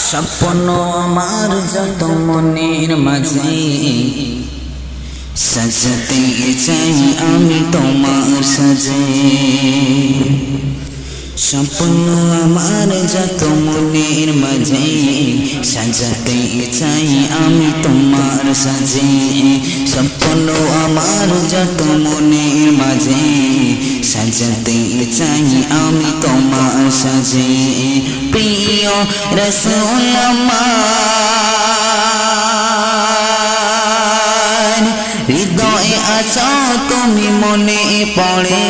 স্বপ্ন আমার যত মনের মাঝে সাজাতে চাই আমি তোমার সাজে। স্বপ্ন আমার যত মনের মাঝে সাজাতে চাই আমি তোমার সাজে। স্বপ্ন আমার যত মনের মাঝে সাজাতে চাই আমি তোমার সাজে। প্রিয় রাসূল আমার হৃদয়ে আছো তুমি, মনে পড়ে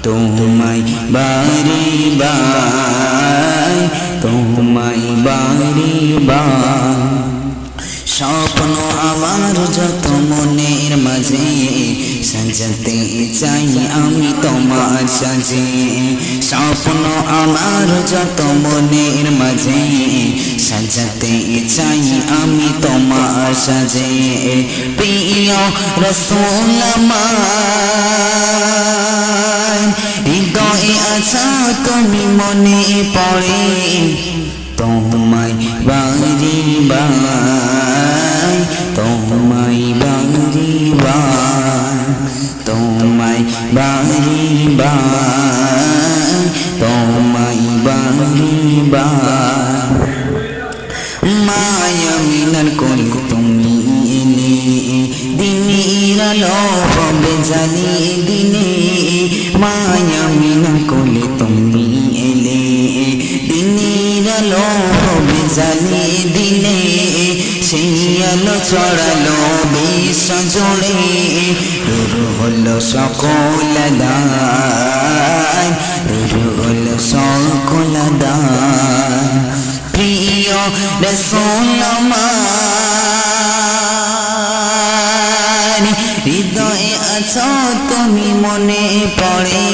তোমায় বারে বার, তোমায় বারে বার। স্বপ্ন আমার যত মনের মাঝে সাজাতে চাই আমি তোমার সাজে। স্বপ্ন আমার যত মনের মাঝে সাজাতে চাই আমি তোমার সাজে। প্রিয় রাসূল আমার হৃদয়ে আছো তুমি, মনে পড়ে তোমায় বারে বার, তোমায় বারে বার, তোমায় বারে বার, তোমায় বারে বার। মায়া মিনার কোল তুমি এলে দিনের আলো হবে জ্বালিয়ে দিনে। মায়া মিনার কোলে তুমি এলে দিনের আলো হবে জ্বালিয়ে দিনে। সেই আলো ছড়ালো বিশ্ব জুড়ে, শুরু হলো সকল দান, শুরু হলো সকল দান। প্রিয় রাসূল আমার হৃদয়ে আছো তুমি, মনে পড়ে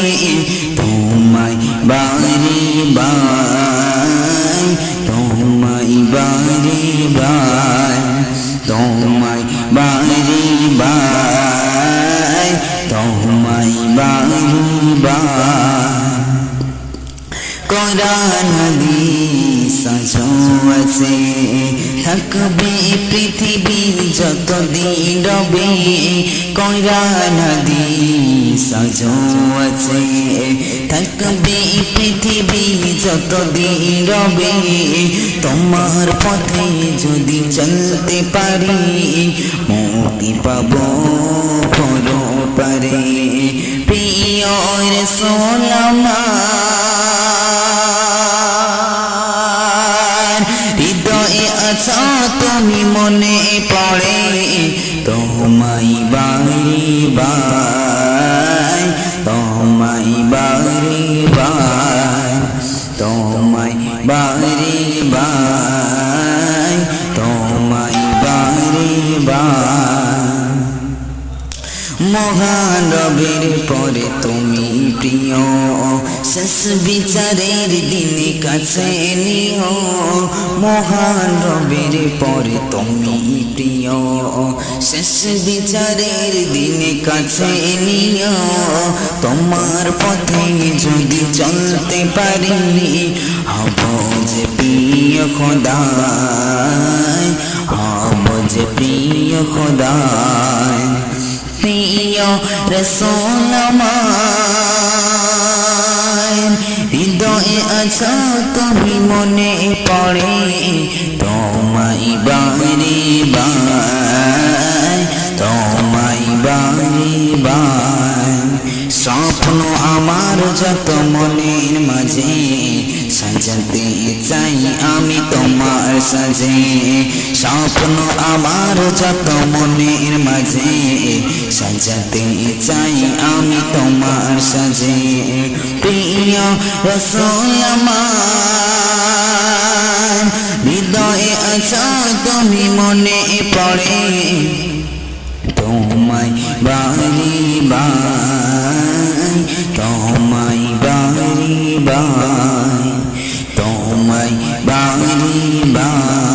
তোমায় বারে বার, তোমায় বারে বার, তোমায় বারে বার, তোমায় বারে বার। কোরআন হাদিস আজও আছে, থাকবে পৃথিবী যতদিন রবে। কোরআন হাদিস আজও আছে, থাকবে পৃথিবী যতদিন রবে। তোমার পথে যদি চলতে পারি মুক্তি পাবো পরপারে। প্রিয় রাসূল আমার হৃদয়ে আছো তুমি, মনে পড়ে তোমায় বারে বার, তোমায় বারে বার, তোমায় বারে বার, তোমায় বারে বার। মহান রবের পরে তুমি প্রিয়, শেষ বিচারের দিনে কাছে নিও। মহান রবের পরে তুমি প্রিয়, শেষ বিচারের দিনে কাছে নিও। তোমার পথে যদি চলতে পারি হব যে প্রিয় খোদায়, হব যে প্রিয় খোদায়। প্রিয় রাসূল আমার হৃদয়ে আছো তুমি, মনে পড়ে তোমায় বারে বার, তোমায় বারে বার। স্বপ্ন আমার যত মনের মাঝে সাজাতে চাই আমি তোমার সাজে। স্বপ্ন আমার যত মনের মাঝে সাজাতে চাই আমি তোমার সাজে। প্রিয় রাসূল আমার হৃদয়ে আছো তুমি, মনে পড়ে তোমায় বারে বার, তোমায় বারে বার, তোমায় বারে বার।